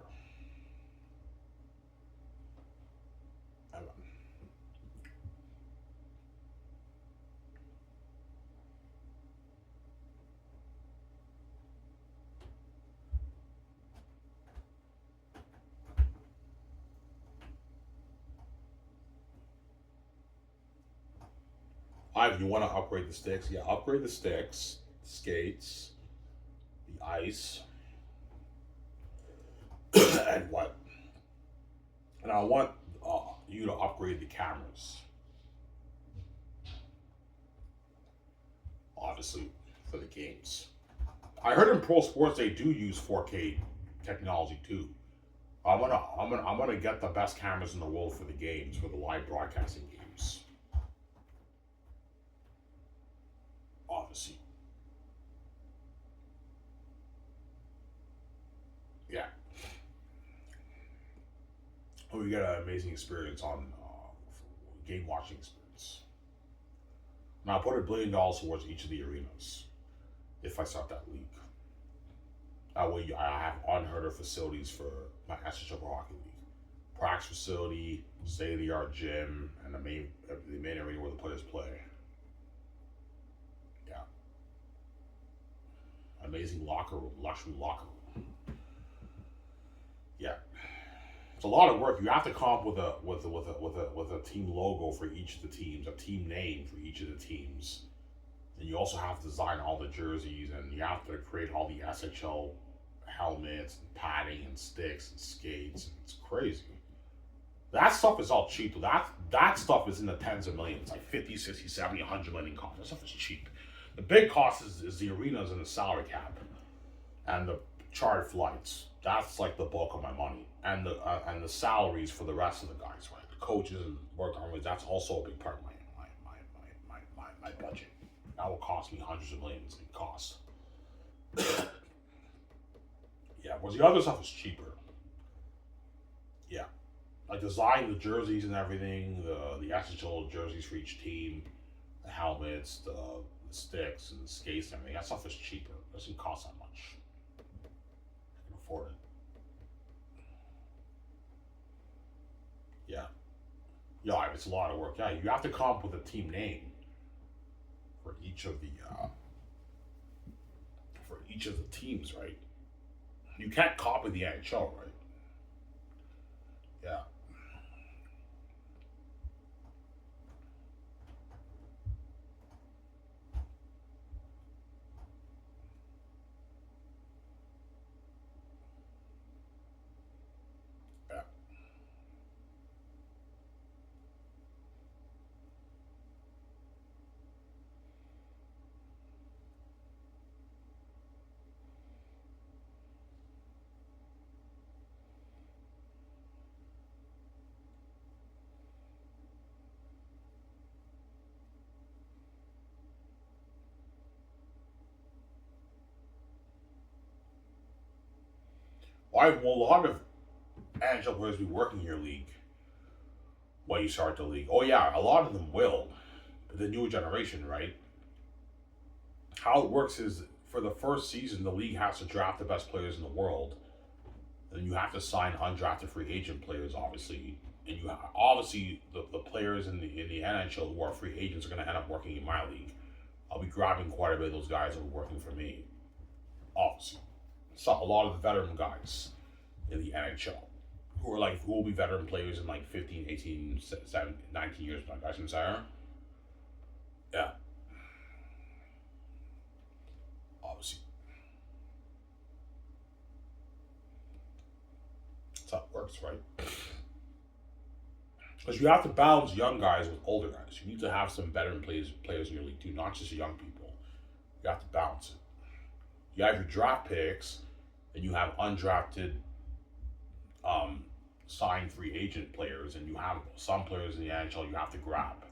Ivan, you want to upgrade the sticks? Yeah, upgrade the sticks, the skates, the ice, and what? And I want you to upgrade the cameras. Obviously, for the games. I heard in pro sports they do use 4K technology too. I'm gonna get the best cameras in the world for the games, for the live broadcasting games. Obviously. Yeah. We get an amazing experience on game watching experience. And I'll put $1 billion towards each of the arenas if I start that league. That way I have unheard of facilities for my SHL Hockey League. Practice facility, state-of-the-art gym, and the main arena where the players play. Yeah. Amazing locker room, luxury locker room. Yeah. It's a lot of work. You have to come up with a team logo for each of the teams, a team name for each of the teams. And you also have to design all the jerseys, and you have to create all the SHL helmets and padding and sticks and skates. It's crazy. That stuff is all cheap. That stuff is in the tens of millions, like 50, 60, 70, 100 million cost. That stuff is cheap. The big cost is the arenas and the salary cap and the chartered flights. That's like the bulk of my money. And the salaries for the rest of the guys, right? The coaches and work on, that's also a big part of my budget. That will cost me hundreds of millions in cost. Yeah, whereas the other stuff is cheaper. Yeah. Like design the jerseys and everything, the SHL jerseys for each team, the helmets, the sticks and the skates and everything. That stuff is cheaper. It doesn't cost that much. I can afford it. Yeah. Yeah, it's a lot of work. Yeah, you have to come up with a team name for each of the teams, right? You can't copy the NHL, right? Yeah. Yeah. Why will a lot of NHL players be working your league when you start the league? Oh yeah, a lot of them will. The newer generation, right? How it works is for the first season, the league has to draft the best players in the world. Then you have to sign undrafted free agent players, obviously. And you have, obviously the players in the NHL who are free agents are going to end up working in my league. I'll be grabbing quite a bit of those guys who are working for me. Obviously, so a lot of the veteran guys in the NHL who will be veteran players in like 15, 18, 17, 19 years, my guys from Sarah. Yeah, obviously. That's how it works, right? Because you have to balance young guys with older guys. You need to have some veteran players in your league too, not just young people. You have to balance it. You have your draft picks, and you have undrafted, signed free agent players, and you have some players in the NHL you have to grab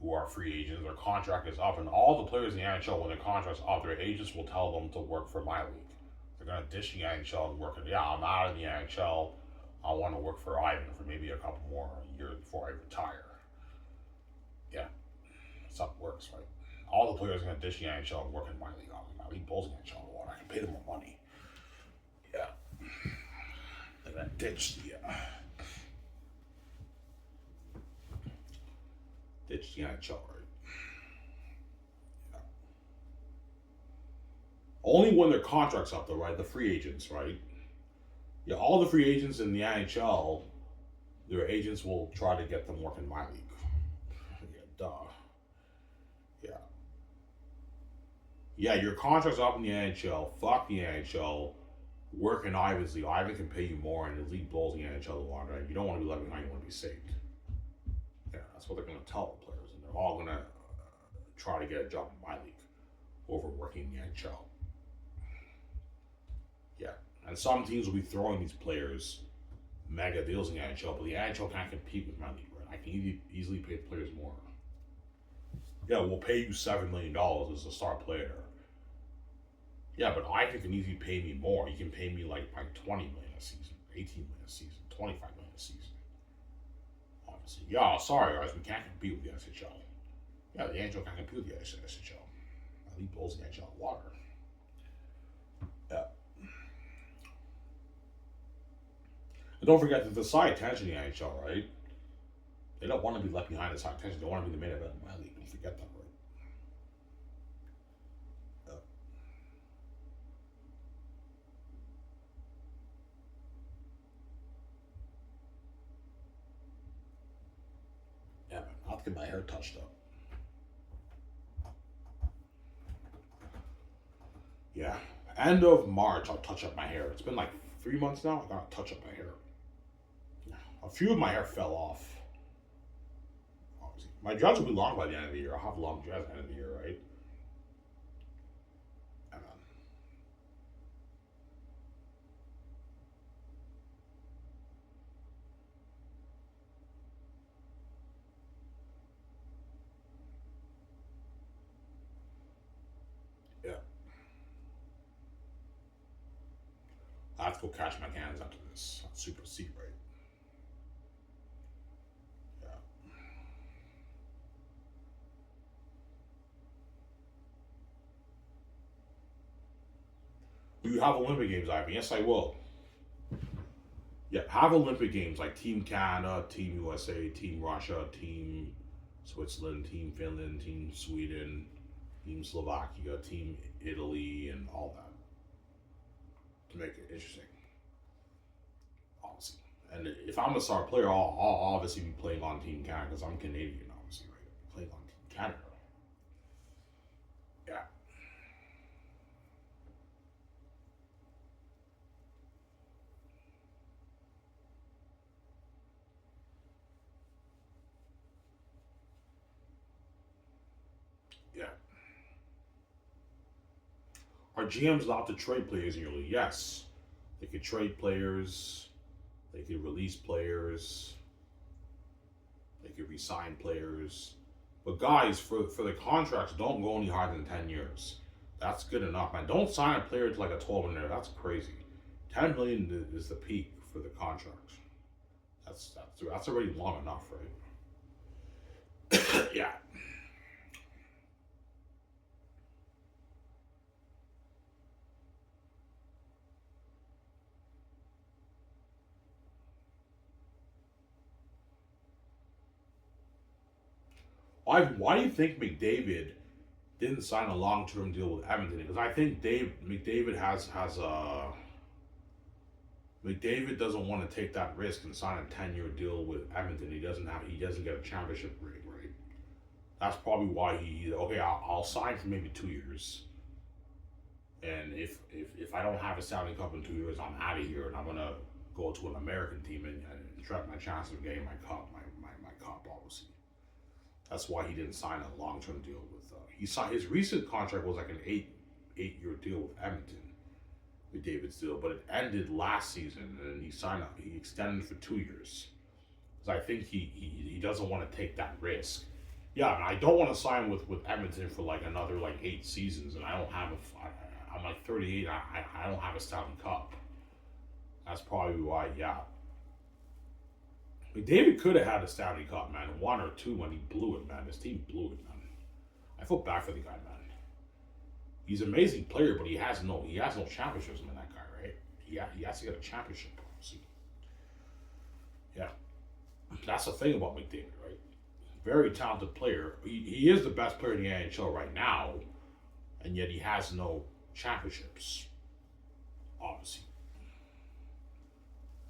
who are free agents. Their contract is up, and all the players in the NHL, when their contract's up, their agents will tell them to work for my league. They're gonna dish the NHL and work it. Yeah, I'm out of the NHL. I want to work for Ivan for maybe a couple more years before I retire. Yeah, that's how it works, right? All the players are gonna dish the NHL and work in my league. My league pulls the NHL in the water. I can pay them more money. Yeah, they're gonna ditch the NHL, right? Yeah. Only when their contract's up, though, right? The free agents, right? Yeah, all the free agents in the NHL, their agents will try to get them working my league. Yeah, duh. Yeah. Yeah, your contract's up in the NHL. Fuck the NHL. Work in Ivan's league. Ivan can pay you more, and the league blows the NHL the water. Right? You don't want to be left behind. You want to be saved. Yeah, that's what they're going to tell the players, and they're all going to try to get a job in my league over working in the NHL. Yeah, and some teams will be throwing these players mega deals in the NHL, but the NHL can't compete with my league, right? I can easily pay the players more. Yeah, we'll pay you $7 million as a star player. Yeah, but Ivan can easily pay me more. He can pay me like $20 million a season, $18 million a season, $25 million a season. Obviously, yeah. Sorry, guys, we can't compete with the SHL. Yeah, the NHL can't compete with the SHL. My league blows the NHL water. Yeah. And don't forget that the side attention in the NHL, right? They don't want to be left behind in side attention. They want to be the main event of my league. Don't forget that, right? Yeah, man. I'll have to get my hair touched up. Yeah. End of March, I'll touch up my hair. It's been like 3 months now. I gotta touch up my hair. A few of my hair fell off. Obviously, my dreads will be long by the end of the year. I'll have long dreads at the end of the year, right? And yeah, I have to go catch my cans after this. Super C, right? Yeah. Will you have Olympic Games, Ivan? Yes, I will. Yeah, have Olympic Games like Team Canada, Team USA, Team Russia, Team Switzerland, Team Finland, Team Sweden, Team Slovakia, Team Italy, and all that to make it interesting. Obviously, and if I'm a star player, I'll obviously be playing on Team Canada because I'm Canadian, obviously, right? Playing on Team Canada. Yeah, yeah. Are GMs allowed to trade players in your league? Yes, they could trade players. They could release players. They could resign players. But guys, for the contracts, don't go any higher than 10 years. That's good enough, man. Don't sign a player to like a 12 and there. That's crazy. is the peak for the contract. That's already long enough, right? Yeah. Why do you think McDavid didn't sign a long term deal with Edmonton? Because I think McDavid doesn't want to take that risk and sign a 10-year deal with Edmonton. He doesn't get a championship ring, right? That's probably why he okay. I'll sign for maybe 2 years, and if I don't have a Stanley Cup in 2 years, I'm out of here, and I'm gonna go to an American team and try my chance of getting my cup, my cup, obviously. That's why he didn't sign a long term deal with. He signed his recent contract was like an eight-year deal with Edmonton, with David's deal, but it ended last season, and he extended for 2 years. Because I think he doesn't want to take that risk. Yeah, I don't want to sign with Edmonton for like another like 8 seasons, and I don't have I'm like 38. I don't have a Stanley Cup. That's probably why. Yeah. David could have had a Stanley Cup, man, 1 or 2 when he blew it, man. His team blew it, man. I feel bad for the guy, man. He's an amazing player, but he has no championships, man. That guy, right? He has to get a championship, obviously. Yeah, that's the thing about McDavid, right? Very talented player. He is the best player in the NHL right now, and yet he has no championships. Obviously,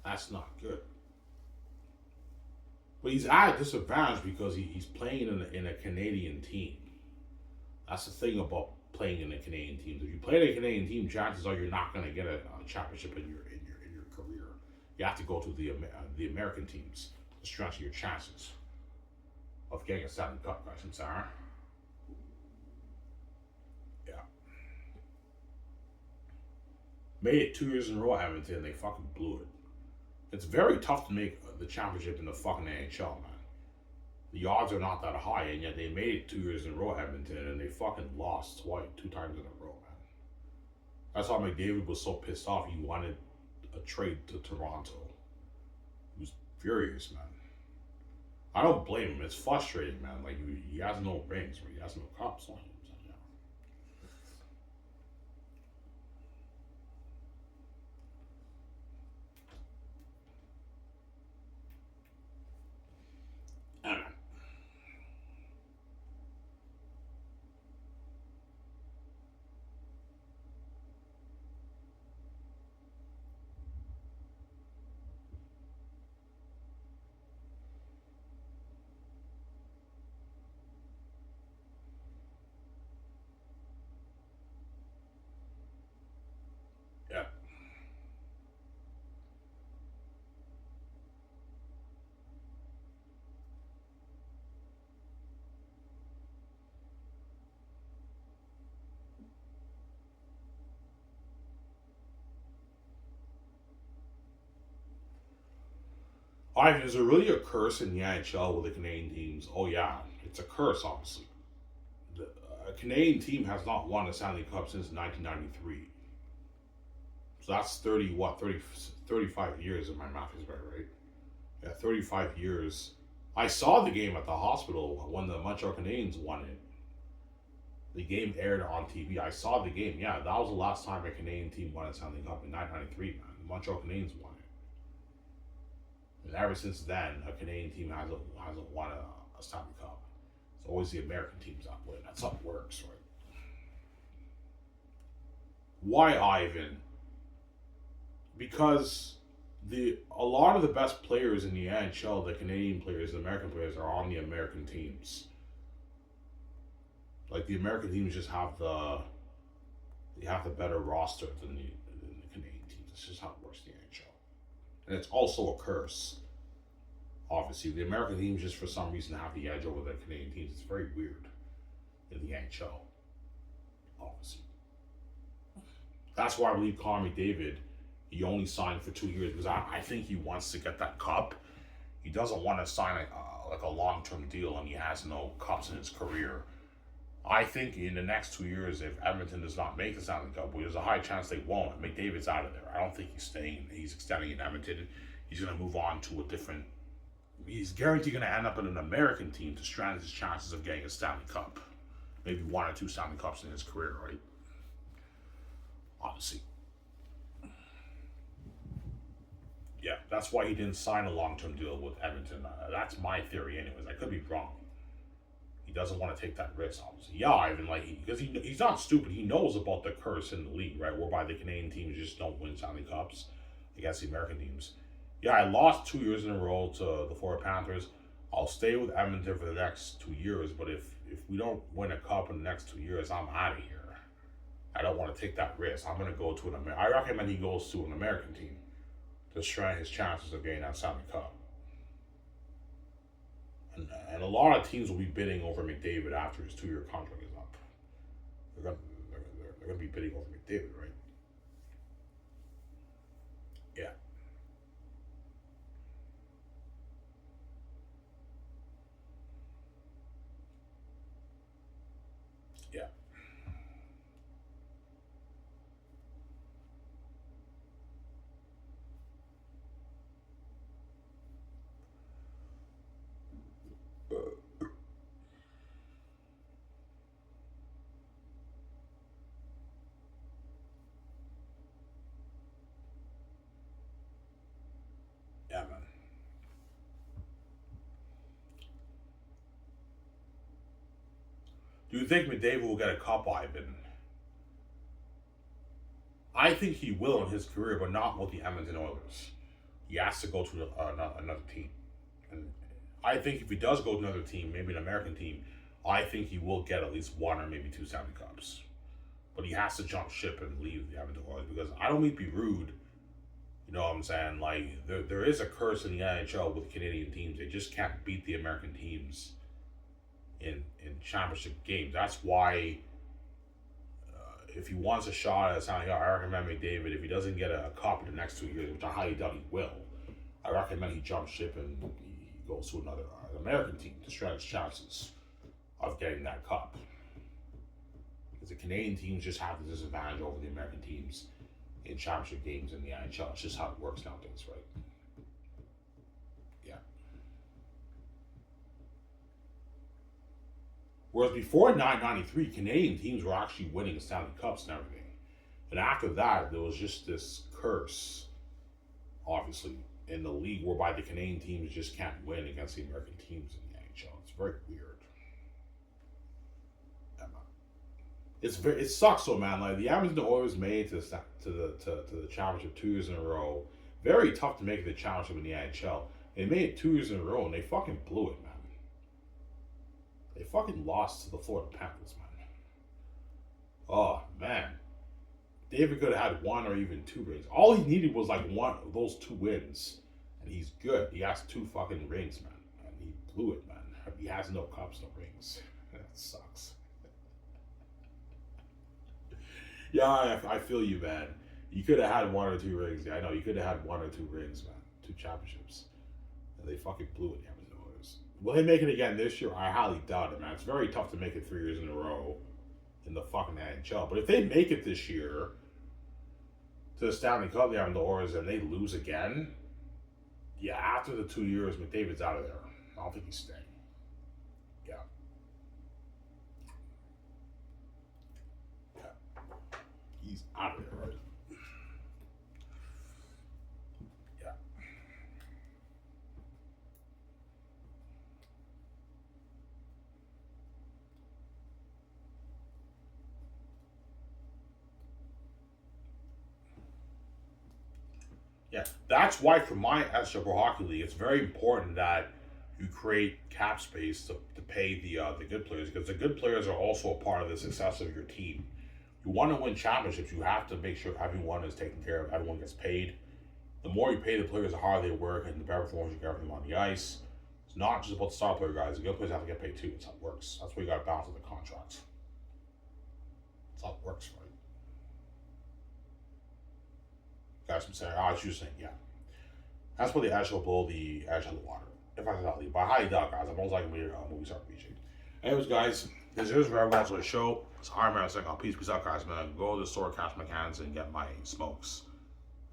that's not good. But he's at a disadvantage because he's playing in a Canadian team. That's the thing about playing in a Canadian team. If you play in a Canadian team, chances are you're not going to get a championship in your career. You have to go to the American teams to strengthen your chances of getting a Stanley Cup, guys. I'm sorry. Yeah. Made it 2 years in a row, Edmonton. They fucking blew it. It's very tough to make the championship in the fucking NHL, man. The odds are not that high, and yet they made it 2 years in a row, Edmonton, and they fucking lost 2 times in a row, man. That's why McDavid was so pissed off. He wanted a trade to Toronto. He was furious, man. I don't blame him. It's frustrating, man. Like, he has no rings, or he has no cups on him. So, yeah. Yeah. Ivan, is there really a curse in the NHL with the Canadian teams? Oh, yeah. It's a curse, obviously. A Canadian team has not won a Stanley Cup since 1993. So that's 35 years if my math is right? Yeah, 35 years. I saw the game at the hospital when the Montreal Canadiens won it. The game aired on TV. I saw the game. Yeah, that was the last time a Canadian team won a Stanley Cup in 1993, man. The Montreal Canadiens won it. And ever since then, a Canadian team hasn't won a Stanley Cup. It's always the American teams that win. That's how it works, right? Why, Ivan? Because a lot of the best players in the NHL, the Canadian players, the American players, are on the American teams. Like, the American teams just have the better roster than the Canadian teams. That's just how it works in the NHL. And it's also a curse. Obviously, the American teams just for some reason have the edge over the Canadian teams. It's very weird in the NHL. Obviously, that's why I believe Connor McDavid. He only signed for 2 years because I think he wants to get that cup. He doesn't want to sign like a long-term deal and he has no cups in his career. I think in the next 2 years, if Edmonton does not make the Stanley Cup, well, there's a high chance they won't. McDavid's out of there. I don't think he's staying. He's extending in Edmonton. He's going to move on to a different. He's guaranteed going to end up in an American team to strand his chances of getting a Stanley Cup. Maybe 1 or 2 Stanley Cups in his career, right? Honestly. Yeah, that's why he didn't sign a long-term deal with Edmonton. That's my theory, anyways. I could be wrong. He doesn't want to take that risk, obviously. Yeah, Ivan, because he's not stupid. He knows about the curse in the league, right? Whereby the Canadian teams just don't win Stanley Cups against the American teams. Yeah, I lost 2 years in a row to the Florida Panthers. I'll stay with Edmonton for the next 2 years, but if we don't win a cup in the next 2 years, I'm out of here. I don't want to take that risk. I'm going to go to I recommend he goes to an American team to strand his chances of getting that Stanley Cup. And a lot of teams will be bidding over McDavid after his 2-year contract is up. They're going to be bidding over McDavid, right? Yeah. Yeah. Yeah, man. Do you think McDavid will get a cup, Ivan? I think he will in his career, but not with the Edmonton Oilers. He has to go to another team. And I think if he does go to another team, maybe an American team, I think he will get at least 1 or maybe 2 Stanley Cups. But he has to jump ship and leave the Edmonton Oilers because I don't mean to be rude. You know what I'm saying? Like, there is a curse in the NHL with Canadian teams. They just can't beat the American teams in championship games. That's why if he wants a shot at Stanley Cup, I recommend McDavid. If he doesn't get a cup in the next 2 years, which I highly doubt he will, I recommend he jumps ship and he goes to another American team to strand his chances of getting that cup. Because the Canadian teams just have the disadvantage over the American teams in championship games in the NHL. It's just how it works nowadays, right? Yeah. Whereas before 993, Canadian teams were actually winning Stanley Cups and everything. And after that, there was just this curse, obviously, in the league whereby the Canadian teams just can't win against the American teams in the NHL. It's very weird. It sucks though, man. Like the Edmonton Oilers made to the championship 2 years in a row. Very tough to make the championship in the NHL. They made it 2 years in a row and they fucking blew it, man. They fucking lost to the Florida Panthers, man. Oh man, David could have had 1 or even 2 rings. All he needed was like 1 of those 2 wins, and he's good. He has 2 fucking rings, man, and he blew it, man. He has no cups, no rings. That sucks. Yeah, I feel you, man. You could have had 1 or 2 rings. Yeah, I know. You could have had 1 or 2 rings, man. 2 championships. And they fucking blew it, the Edmonton Oilers. Will they make it again this year? I highly doubt it, man. It's very tough to make it 3 years in a row in the fucking NHL. But if they make it this year to the Stanley Cup, the Edmonton Oilers, and they lose again, yeah, after the 2 years, McDavid's out of there. I don't think he's staying. Yeah. He's out of there, right? Yeah. Yeah. That's why for my SHL Hockey League, it's very important that you create cap space to pay the good players because the good players are also a part of the success of your team. You want to win championships, you have to make sure everyone is taken care of, everyone gets paid. The more you pay the players, the harder they work, and the better performance you get them on the ice. It's not just about the star player guys. The good players have to get paid too. That's how it works. That's why you got to balance with the contracts. That's how it works, right? Guys from saying, I was just saying, yeah. That's why the SHL blow the edge of the water. If I can tell you. But I highly doubt, guys. I'm most likely movie star PG. Anyways, guys, This is Rev Guys with the show. It's Iron Man saying, peace out, guys, man. Go to the store, cash my cans, and get my smokes.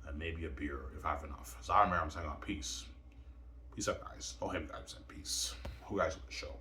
And maybe a beer if I have enough. It's Iron Man saying, peace. Peace out, guys. Oh, him, guys, and peace. Who guys with the show?